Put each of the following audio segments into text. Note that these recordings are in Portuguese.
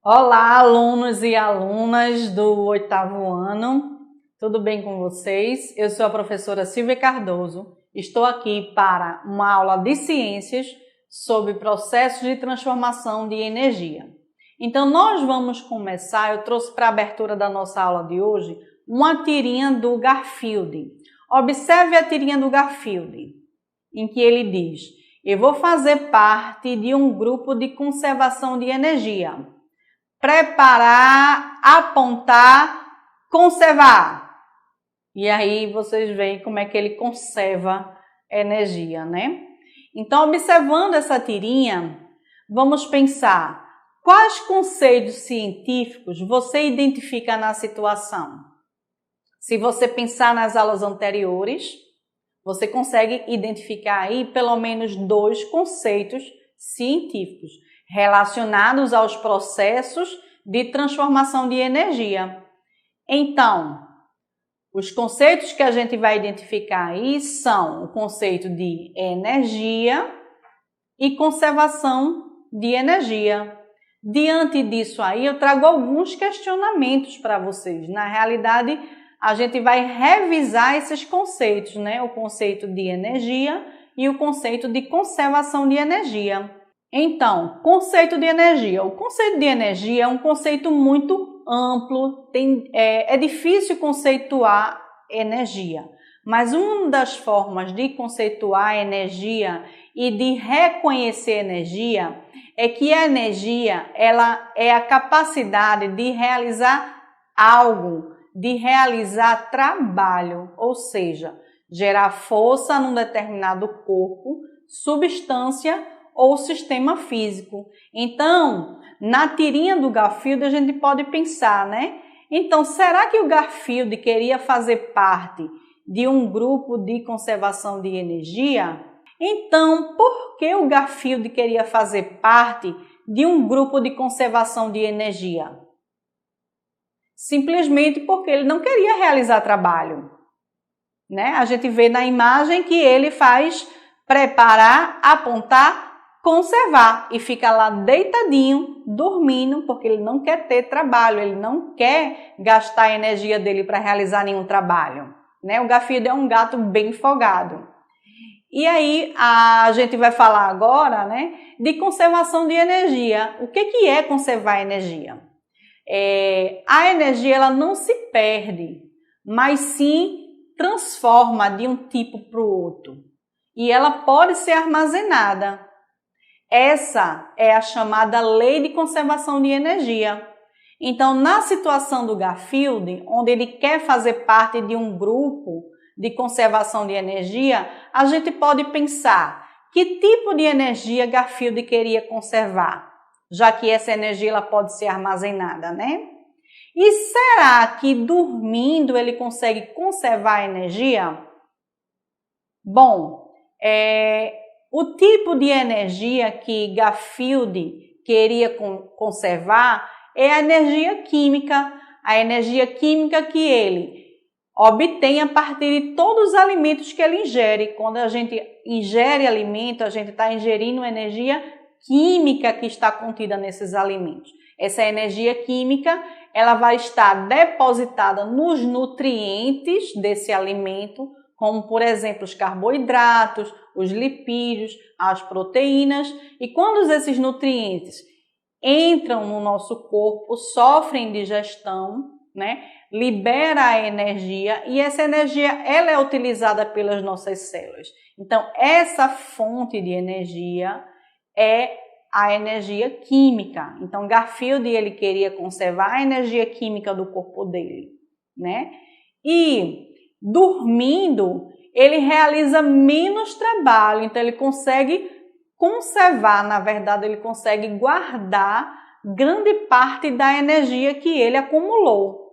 Olá, alunos e alunas do 8º ano, tudo bem com vocês? Eu sou a professora Silvia Cardoso, estou aqui para uma aula de ciências sobre processos de transformação de energia. Então, nós vamos começar, eu trouxe para a abertura da nossa aula de hoje, uma tirinha do Garfield. Observe a tirinha do Garfield, em que ele diz: eu vou fazer parte de um grupo de conservação de energia. Preparar, apontar, conservar. E aí vocês veem como é que ele conserva energia, né? Então, observando essa tirinha, vamos pensar quais conceitos científicos você identifica na situação. Se você pensar nas aulas anteriores, você consegue identificar aí pelo menos 2 conceitos científicos relacionados aos processos de transformação de energia. Então, os conceitos que a gente vai identificar aí são o conceito de energia e conservação de energia. Diante disso aí, eu trago alguns questionamentos para vocês. Na realidade, a gente vai revisar esses conceitos, né? O conceito de energia e o conceito de conservação de energia. Então, conceito de energia. O conceito de energia é um conceito muito amplo, é difícil conceituar energia, mas uma das formas de conceituar energia e de reconhecer energia é que a energia ela é a capacidade de realizar algo, de realizar trabalho, ou seja, gerar força num determinado corpo, substância ou sistema físico. Então, na tirinha do Garfield a gente pode pensar, né? Então, será que o Garfield queria fazer parte de um grupo de conservação de energia? Então, por que o Garfield queria fazer parte de um grupo de conservação de energia? Simplesmente porque ele não queria realizar trabalho, né? A gente vê na imagem que ele faz preparar, apontar, conservar e fica lá deitadinho, dormindo, porque ele não quer ter trabalho, ele não quer gastar a energia dele para realizar nenhum trabalho, né? O Garfield é um gato bem folgado. E aí a gente vai falar agora, né, de conservação de energia. O que é conservar energia? A energia ela não se perde, mas sim transforma de um tipo para o outro. E ela pode ser armazenada. Essa é a chamada lei de conservação de energia. Então, na situação do Garfield, onde ele quer fazer parte de um grupo de conservação de energia, a gente pode pensar que tipo de energia Garfield queria conservar, já que essa energia ela pode ser armazenada, né? E será que dormindo ele consegue conservar a energia? Bom, o tipo de energia que Garfield queria conservar é a energia química que ele obtém a partir de todos os alimentos que ele ingere. Quando a gente ingere alimento, a gente está ingerindo energia química que está contida nesses alimentos. Essa energia química ela vai estar depositada nos nutrientes desse alimento, como, por exemplo, os carboidratos, os lipídios, as proteínas. E quando esses nutrientes entram no nosso corpo, sofrem digestão, né? Libera a energia e essa energia ela é utilizada pelas nossas células. Então, essa fonte de energia é a energia química. Então, Garfield ele queria conservar a energia química do corpo dele, né? E dormindo, ele realiza menos trabalho, então ele consegue conservar, na verdade, ele consegue guardar grande parte da energia que ele acumulou,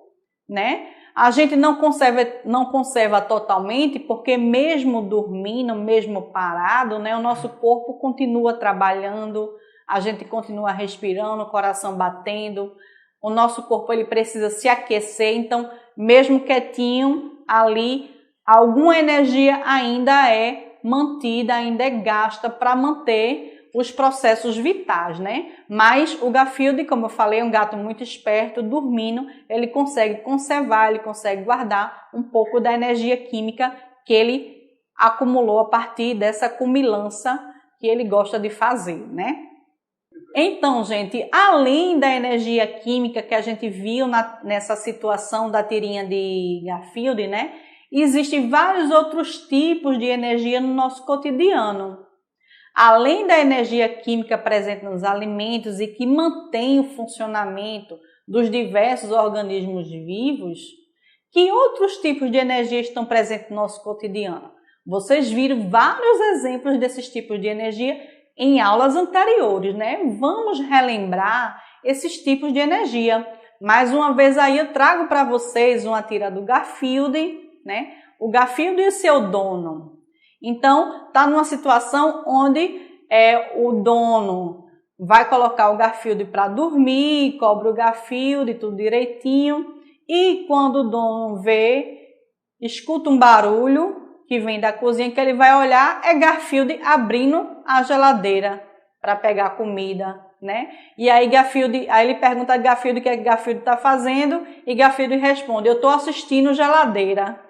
né? A gente não conserva totalmente, porque mesmo dormindo, mesmo parado, né, o nosso corpo continua trabalhando, a gente continua respirando, o coração batendo, o nosso corpo ele precisa se aquecer, então mesmo quietinho ali, alguma energia ainda é mantida, ainda é gasta para manter os processos vitais, né? Mas o Garfield, como eu falei, é um gato muito esperto, dormindo, ele consegue conservar, ele consegue guardar um pouco da energia química que ele acumulou a partir dessa cumilança que ele gosta de fazer, né? Então, gente, além da energia química que a gente viu nessa situação da tirinha de Garfield, né? Existem vários outros tipos de energia no nosso cotidiano. Além da energia química presente nos alimentos e que mantém o funcionamento dos diversos organismos vivos, que outros tipos de energia estão presentes no nosso cotidiano? Vocês viram vários exemplos desses tipos de energia em aulas anteriores, né? Vamos relembrar esses tipos de energia. Mais uma vez aí eu trago para vocês uma tira do Garfield, né? O Garfield e o seu dono. Então, está numa situação onde o dono vai colocar o Garfield para dormir, cobra o Garfield, tudo direitinho. E quando o dono vê, escuta um barulho que vem da cozinha, que ele vai olhar, é Garfield abrindo a geladeira para pegar comida, né? E aí ele pergunta a Garfield o que é que Garfield está fazendo, e Garfield responde: eu estou assistindo geladeira.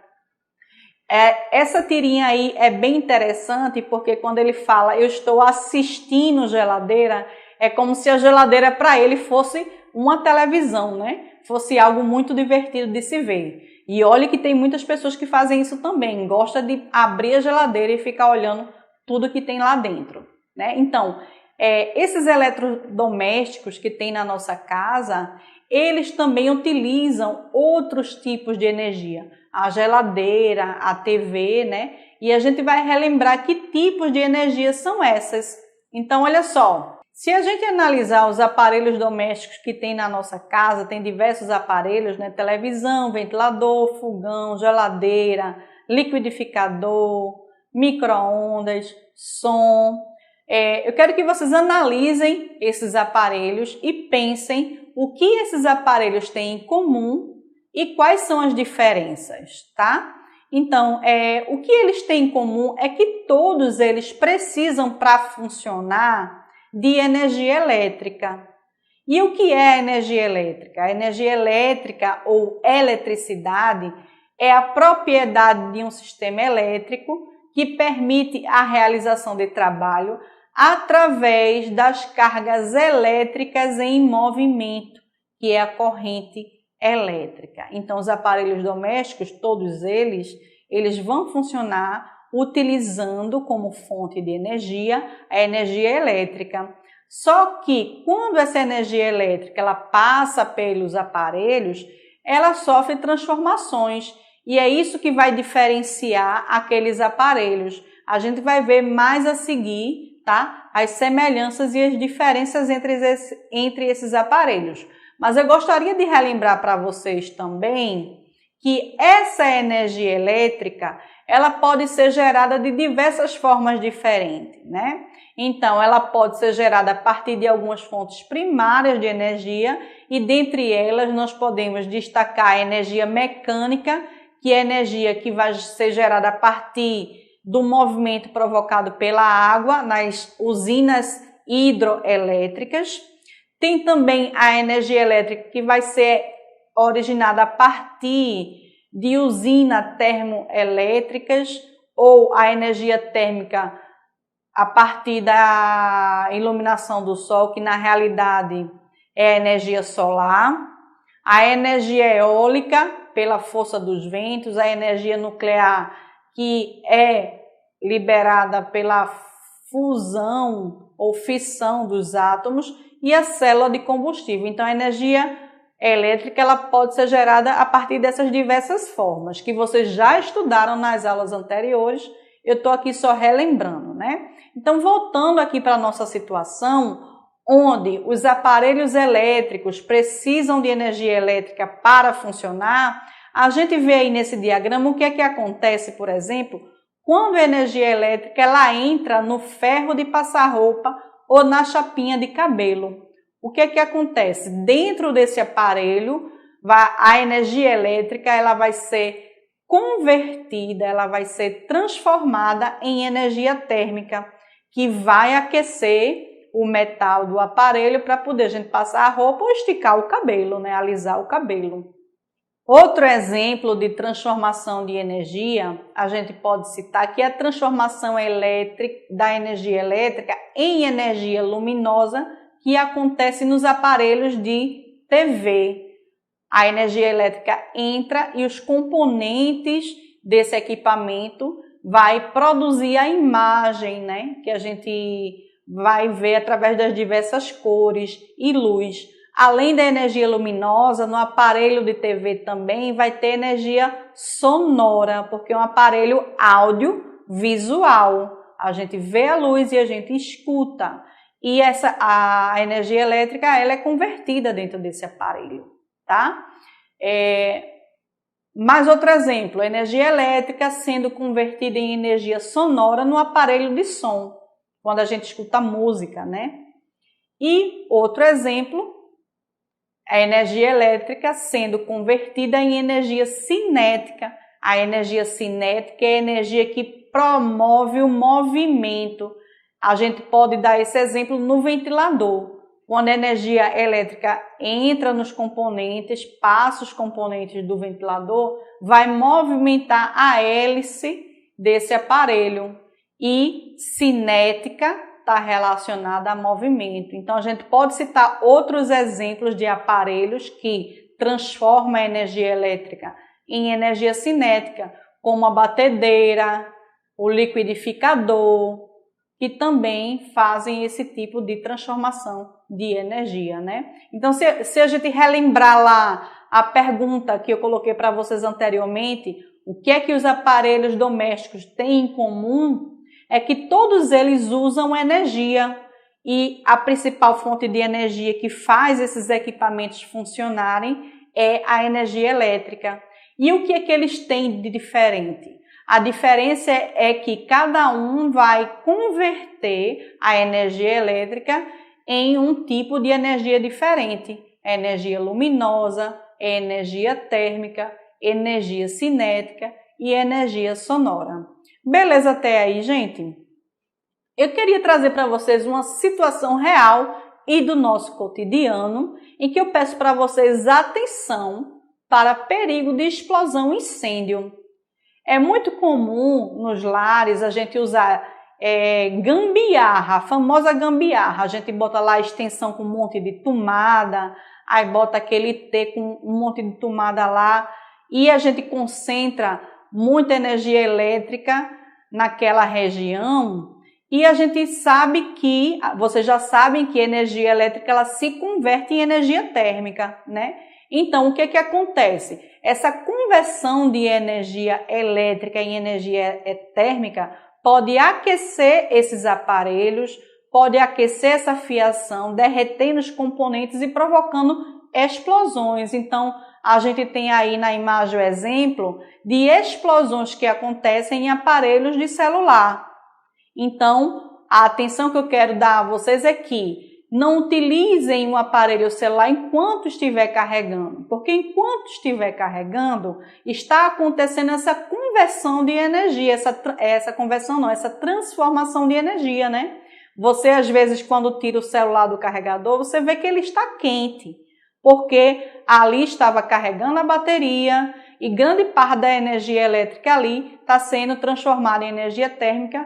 Essa tirinha aí é bem interessante, porque quando ele fala eu estou assistindo geladeira, é como se a geladeira para ele fosse uma televisão, né? Fosse algo muito divertido de se ver. E olha que tem muitas pessoas que fazem isso também, gosta de abrir a geladeira e ficar olhando tudo que tem lá dentro, né? Então, esses eletrodomésticos que tem na nossa casa, eles também utilizam outros tipos de energia. A geladeira, a TV, né? E a gente vai relembrar que tipos de energia são essas. Então, olha só, se a gente analisar os aparelhos domésticos que tem na nossa casa, tem diversos aparelhos, né? Televisão, ventilador, fogão, geladeira, liquidificador, micro-ondas, som. Eu quero que vocês analisem esses aparelhos e pensem o que esses aparelhos têm em comum e quais são as diferenças, tá? Então, o que eles têm em comum é que todos eles precisam, para funcionar, de energia elétrica. E o que é a energia elétrica? A energia elétrica ou eletricidade é a propriedade de um sistema elétrico que permite a realização de trabalho através das cargas elétricas em movimento, que é a corrente elétrica. Então, os aparelhos domésticos, todos eles vão funcionar utilizando como fonte de energia a energia elétrica. Só que quando essa energia elétrica ela passa pelos aparelhos, ela sofre transformações e é isso que vai diferenciar aqueles aparelhos. A gente vai ver mais a seguir, tá? As semelhanças e as diferenças entre esses aparelhos. Mas eu gostaria de relembrar para vocês também que essa energia elétrica, ela pode ser gerada de diversas formas diferentes, né? Então, ela pode ser gerada a partir de algumas fontes primárias de energia e dentre elas nós podemos destacar a energia mecânica, que é a energia que vai ser gerada a partir do movimento provocado pela água nas usinas hidroelétricas. Tem também a energia elétrica que vai ser originada a partir de usinas termoelétricas ou a energia térmica a partir da iluminação do sol, que na realidade é a energia solar, a energia eólica pela força dos ventos, a energia nuclear que é liberada pela fusão ou fissão dos átomos e a célula de combustível. Então, a energia elétrica ela pode ser gerada a partir dessas diversas formas que vocês já estudaram nas aulas anteriores. Eu estou aqui só relembrando, né? Então, voltando aqui para a nossa situação, onde os aparelhos elétricos precisam de energia elétrica para funcionar, a gente vê aí nesse diagrama o que é que acontece, por exemplo, quando a energia elétrica ela entra no ferro de passar roupa ou na chapinha de cabelo. O que é que acontece? Dentro desse aparelho, a energia elétrica ela vai ser convertida, ela vai ser transformada em energia térmica. que vai aquecer o metal do aparelho para poder a gente passar a roupa ou esticar o cabelo, né? Alisar o cabelo. Outro exemplo de transformação de energia, a gente pode citar que é a transformação elétrica da energia elétrica em energia luminosa que acontece nos aparelhos de TV. A energia elétrica entra e os componentes desse equipamento vai produzir a imagem, né, que a gente vai ver através das diversas cores e luz. Além da energia luminosa, no aparelho de TV também vai ter energia sonora, porque é um aparelho audiovisual. A gente vê a luz e a gente escuta. E a energia elétrica ela é convertida dentro desse aparelho, tá? Mais outro exemplo, energia elétrica sendo convertida em energia sonora no aparelho de som, quando a gente escuta música, né? E outro exemplo, a energia elétrica sendo convertida em energia cinética. A energia cinética é a energia que promove o movimento. A gente pode dar esse exemplo no ventilador. Quando a energia elétrica entra nos componentes, passa os componentes do ventilador, vai movimentar a hélice desse aparelho. E cinética está relacionada a movimento. Então, a gente pode citar outros exemplos de aparelhos que transformam a energia elétrica em energia cinética, como a batedeira, o liquidificador, que também fazem esse tipo de transformação de energia, né? Então, se a gente relembrar lá a pergunta que eu coloquei para vocês anteriormente, o que é que os aparelhos domésticos têm em comum? É que todos eles usam energia e a principal fonte de energia que faz esses equipamentos funcionarem é a energia elétrica. E o que é que eles têm de diferente? A diferença é que cada um vai converter a energia elétrica em um tipo de energia diferente. Energia luminosa, energia térmica, energia cinética e energia sonora. Beleza até aí, gente? Eu queria trazer para vocês uma situação real e do nosso cotidiano em que eu peço para vocês atenção para perigo de explosão e incêndio. É muito comum nos lares a gente usar gambiarra, a famosa gambiarra. A gente bota lá a extensão com um monte de tomada, aí bota aquele T com um monte de tomada lá e a gente concentra muita energia elétrica naquela região e a gente sabe que, vocês já sabem que a energia elétrica ela se converte em energia térmica, né? Então, o que que acontece? Essa conversão de energia elétrica em energia térmica pode aquecer esses aparelhos, pode aquecer essa fiação, derretendo os componentes e provocando explosões. Então, a gente tem aí na imagem o exemplo de explosões que acontecem em aparelhos de celular. Então, a atenção que eu quero dar a vocês é que não utilizem um aparelho celular enquanto estiver carregando, porque enquanto estiver carregando, está acontecendo essa conversão de energia, essa transformação de energia, né? Você, às vezes, quando tira o celular do carregador, você vê que ele está quente, porque ali estava carregando a bateria e grande parte da energia elétrica ali está sendo transformada em energia térmica,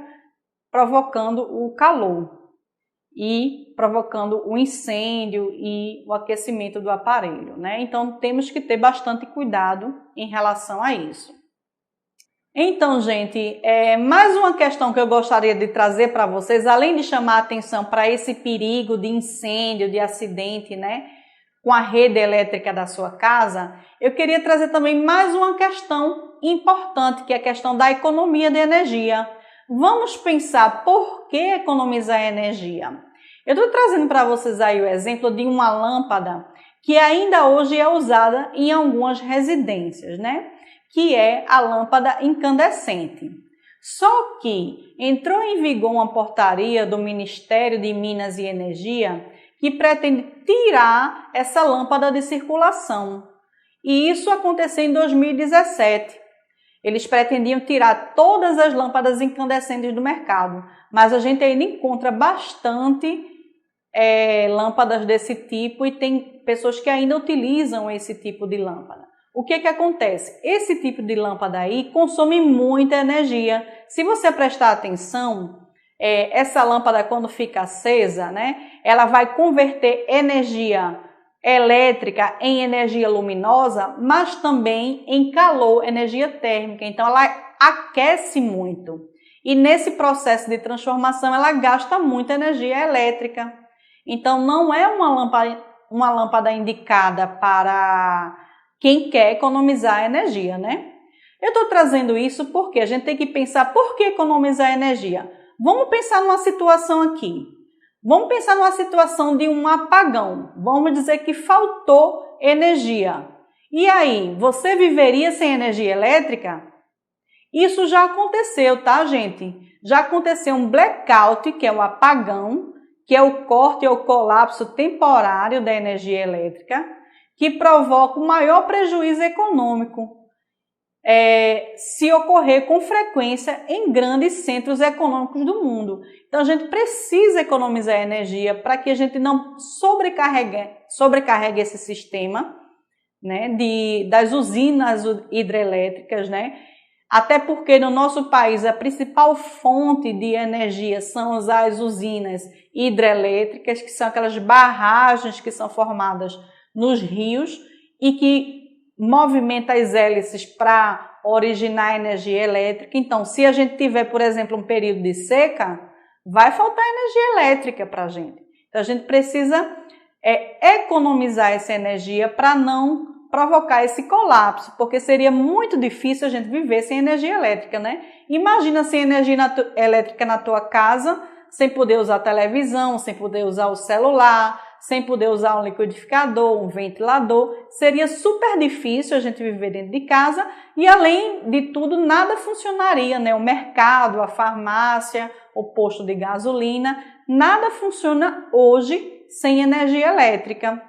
provocando o calor e provocando o incêndio e o aquecimento do aparelho, né? Então, temos que ter bastante cuidado em relação a isso. Então, gente, mais uma questão que eu gostaria de trazer para vocês, além de chamar a atenção para esse perigo de incêndio, de acidente, né, com a rede elétrica da sua casa, eu queria trazer também mais uma questão importante, que é a questão da economia de energia. Vamos pensar por que economizar energia. Eu estou trazendo para vocês aí o exemplo de uma lâmpada que ainda hoje é usada em algumas residências, né? Que é a lâmpada incandescente. Só que entrou em vigor uma portaria do Ministério de Minas e Energia que pretende tirar essa lâmpada de circulação. E isso aconteceu em 2017. Eles pretendiam tirar todas as lâmpadas incandescentes do mercado, mas a gente ainda encontra bastante lâmpadas desse tipo e tem pessoas que ainda utilizam esse tipo de lâmpada. O que acontece? Esse tipo de lâmpada aí consome muita energia. Se você prestar atenção, essa lâmpada quando fica acesa, né, ela vai converter energia elétrica em energia luminosa, mas também em calor, energia térmica. Então ela aquece muito. E nesse processo de transformação ela gasta muita energia elétrica. Então não é uma lâmpada indicada para quem quer economizar energia, né? Eu estou trazendo isso porque a gente tem que pensar por que economizar energia. Vamos pensar numa situação aqui. Vamos pensar numa situação de um apagão. Vamos dizer que faltou energia. E aí, você viveria sem energia elétrica? Isso já aconteceu, tá, gente? Já aconteceu um blackout, que é um apagão, que é o corte ou colapso temporário da energia elétrica, que provoca o maior prejuízo econômico. Se ocorrer com frequência em grandes centros econômicos do mundo. Então a gente precisa economizar energia para que a gente não sobrecarregue esse sistema, né, das usinas hidrelétricas, né? Até porque no nosso país a principal fonte de energia são as usinas hidrelétricas, que são aquelas barragens que são formadas nos rios e que movimenta as hélices para originar energia elétrica. Então, se a gente tiver, por exemplo, um período de seca, vai faltar energia elétrica para a gente. Então, a gente precisa economizar essa energia para não provocar esse colapso, porque seria muito difícil a gente viver sem energia elétrica, né? Imagina sem energia elétrica na tua casa, sem poder usar televisão, sem poder usar o celular, sem poder usar um liquidificador, um ventilador. Seria super difícil a gente viver dentro de casa e, além de tudo, nada funcionaria, né? O mercado, a farmácia, o posto de gasolina, nada funciona hoje sem energia elétrica.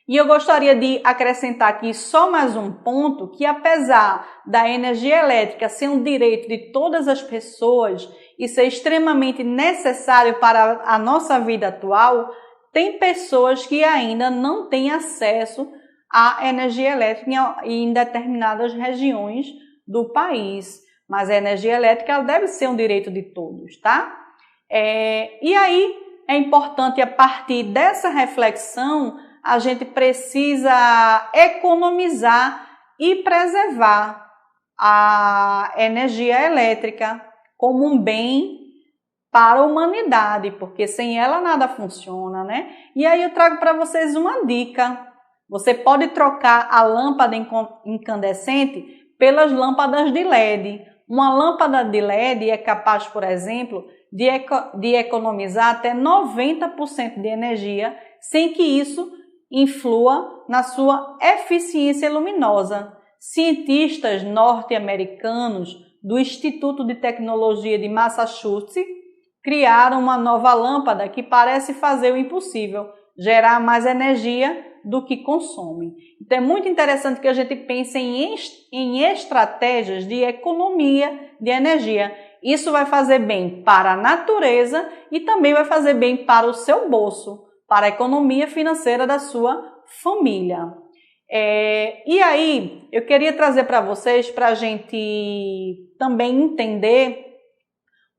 E eu gostaria de acrescentar aqui só mais um ponto, que apesar da energia elétrica ser um direito de todas as pessoas e ser extremamente necessário para a nossa vida atual, tem pessoas que ainda não têm acesso à energia elétrica em determinadas regiões do país. Mas a energia elétrica ela deve ser um direito de todos, tá? E aí é importante, a partir dessa reflexão, a gente precisa economizar e preservar a energia elétrica como um bem para a humanidade, porque sem ela nada funciona, né? E aí eu trago para vocês uma dica. Você pode trocar a lâmpada incandescente pelas lâmpadas de LED. Uma lâmpada de LED é capaz, por exemplo, de economizar até 90% de energia, sem que isso influa na sua eficiência luminosa. Cientistas norte-americanos do Instituto de Tecnologia de Massachusetts criaram uma nova lâmpada que parece fazer o impossível, gerar mais energia do que consome. Então é muito interessante que a gente pense em estratégias de economia de energia. Isso vai fazer bem para a natureza e também vai fazer bem para o seu bolso, para a economia financeira da sua família. E aí, eu queria trazer para vocês, para a gente também entender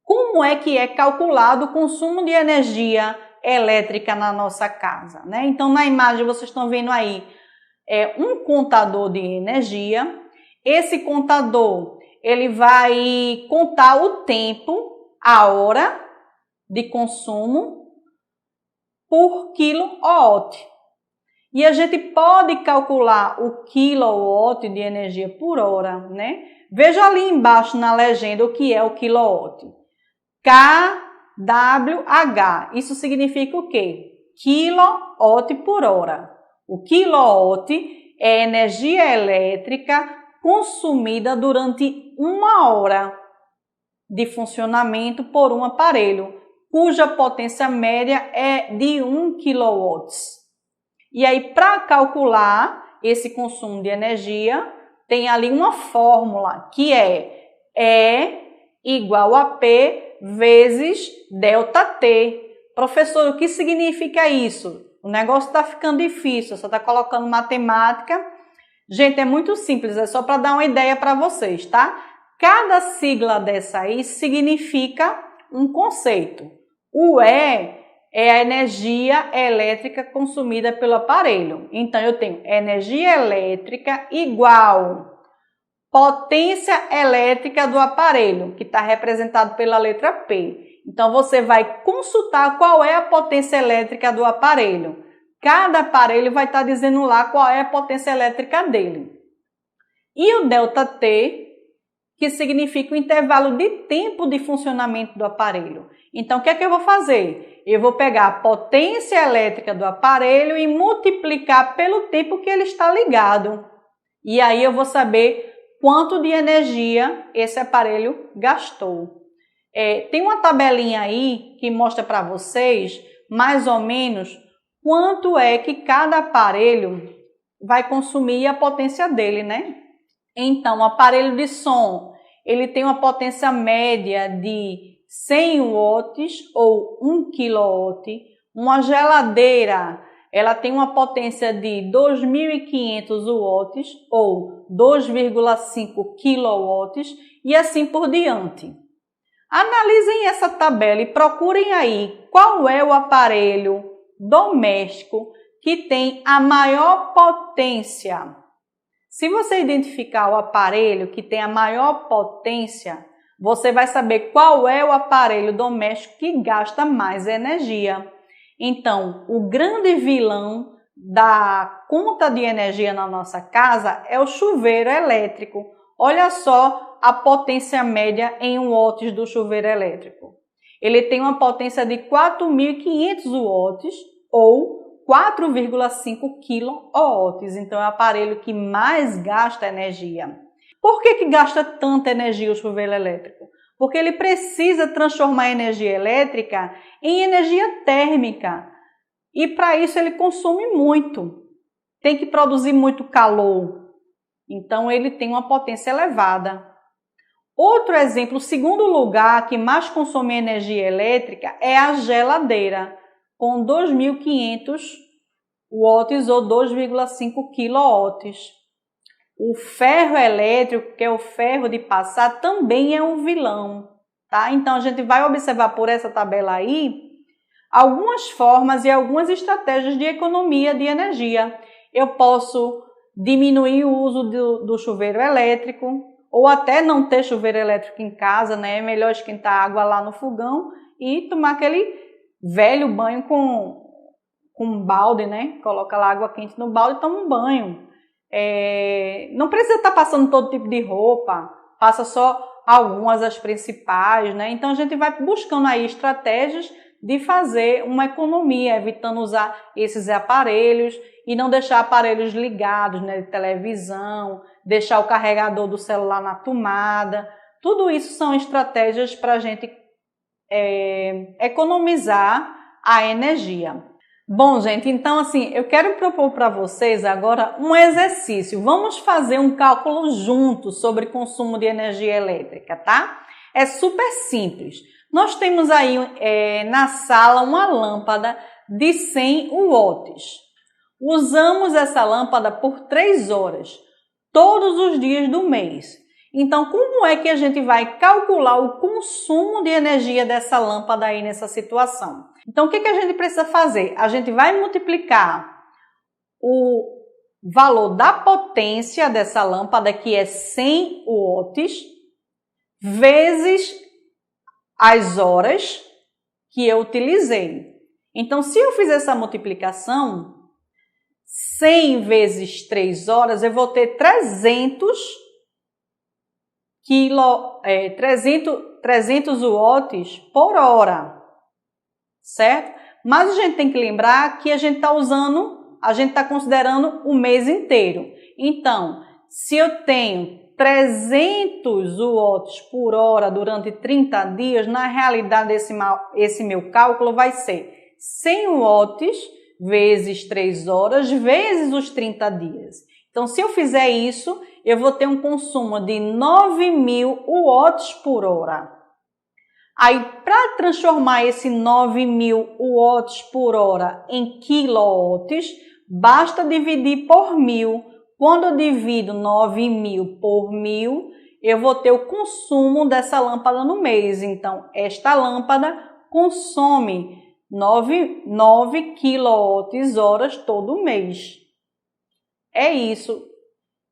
como é que é calculado o consumo de energia elétrica na nossa casa, né? Então, na imagem vocês estão vendo aí um contador de energia. Esse contador, ele vai contar o tempo, a hora de consumo por quilowatt. E a gente pode calcular o quilowatt de energia por hora, né? Veja ali embaixo na legenda o que é o quilowatt. kWh. Isso significa o quê? Quilowatt por hora. O quilowatt é energia elétrica consumida durante 1 hora de funcionamento por um aparelho, cuja potência média é de 1 kW. E aí, para calcular esse consumo de energia, tem ali uma fórmula que é E igual a P vezes ΔT. Professor, o que significa isso? O negócio está ficando difícil, você está colocando matemática. Gente, é muito simples, é só para dar uma ideia para vocês, tá? Cada sigla dessa aí significa um conceito. O E é a energia elétrica consumida pelo aparelho. Então, eu tenho energia elétrica igual potência elétrica do aparelho, que está representado pela letra P. Então, você vai consultar qual é a potência elétrica do aparelho. Cada aparelho vai estar dizendo lá qual é a potência elétrica dele. E o ΔT, que significa o intervalo de tempo de funcionamento do aparelho. Então, o que é que eu vou fazer? Eu vou pegar a potência elétrica do aparelho e multiplicar pelo tempo que ele está ligado. E aí eu vou saber quanto de energia esse aparelho gastou. Tem uma tabelinha aí que mostra para vocês, mais ou menos, quanto é que cada aparelho vai consumir a potência dele, né? Então, o aparelho de som, ele tem uma potência média de 100 watts ou 1 kW. Uma geladeira, ela tem uma potência de 2.500 watts ou 2,5 kW e assim por diante. Analisem essa tabela e procurem aí qual é o aparelho doméstico que tem a maior potência. Se você identificar o aparelho que tem a maior potência, você vai saber qual é o aparelho doméstico que gasta mais energia. Então, o grande vilão da conta de energia na nossa casa é o chuveiro elétrico. Olha só a potência média em watts do chuveiro elétrico. Ele tem uma potência de 4.500 watts ou 4,5 kW. Então, é o aparelho que mais gasta energia. Por que gasta tanta energia o chuveiro elétrico? Porque ele precisa transformar a energia elétrica em energia térmica. E para isso ele consome muito. Tem que produzir muito calor. Então, ele tem uma potência elevada. Outro exemplo, o segundo lugar que mais consome energia elétrica é a geladeira, com 2.500 watts ou 2,5 kW. O ferro elétrico, que é o ferro de passar, também é um vilão, tá? Então, a gente vai observar por essa tabela aí algumas formas e algumas estratégias de economia de energia. Eu posso diminuir o uso do chuveiro elétrico, ou até não ter chuveiro elétrico em casa, né? É melhor esquentar água lá no fogão e tomar aquele velho banho com um balde, né? Coloca lá água quente no balde e toma um banho. Não precisa estar passando todo tipo de roupa, passa só algumas, as principais, né? Então a gente vai buscando aí estratégias de fazer uma economia, evitando usar esses aparelhos e não deixar aparelhos ligados, né, de televisão, deixar o carregador do celular na tomada. Tudo isso são estratégias para a gente economizar a energia. Bom, gente, então assim, eu quero propor para vocês agora um exercício. Vamos fazer um cálculo juntos sobre consumo de energia elétrica, tá? É super simples. Nós temos aí na sala uma lâmpada de 100 watts. Usamos essa lâmpada por 3 horas, todos os dias do mês. Então, como é que a gente vai calcular o consumo de energia dessa lâmpada aí nessa situação? Então, o que a gente precisa fazer? A gente vai multiplicar o valor da potência dessa lâmpada, que é 100 watts, vezes as horas que eu utilizei. Então, se eu fizer essa multiplicação, 100 vezes 3 horas, eu vou ter 300 watts por hora, certo? Mas a gente tem que lembrar que a gente está considerando o mês inteiro. Então, se eu tenho 300 watts por hora durante 30 dias, na realidade esse meu cálculo vai ser 100 watts vezes 3 horas vezes os 30 dias. Então, se eu fizer isso, eu vou ter um consumo de 9.000 watts por hora. Aí, para transformar esse 9.000 watts por hora em quilowatts, basta dividir por 1.000. Quando eu divido 9.000 por 1.000, eu vou ter o consumo dessa lâmpada no mês. Então, esta lâmpada consome 9 kWh todo mês. É isso.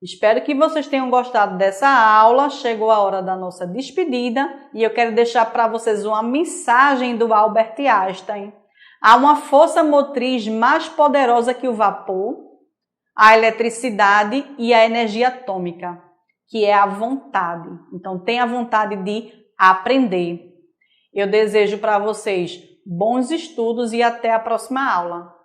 Espero que vocês tenham gostado dessa aula. Chegou a hora da nossa despedida e eu quero deixar para vocês uma mensagem do Albert Einstein. Há uma força motriz mais poderosa que o vapor, a eletricidade e a energia atômica, que é a vontade. Então, tenha vontade de aprender. Eu desejo para vocês bons estudos e até a próxima aula.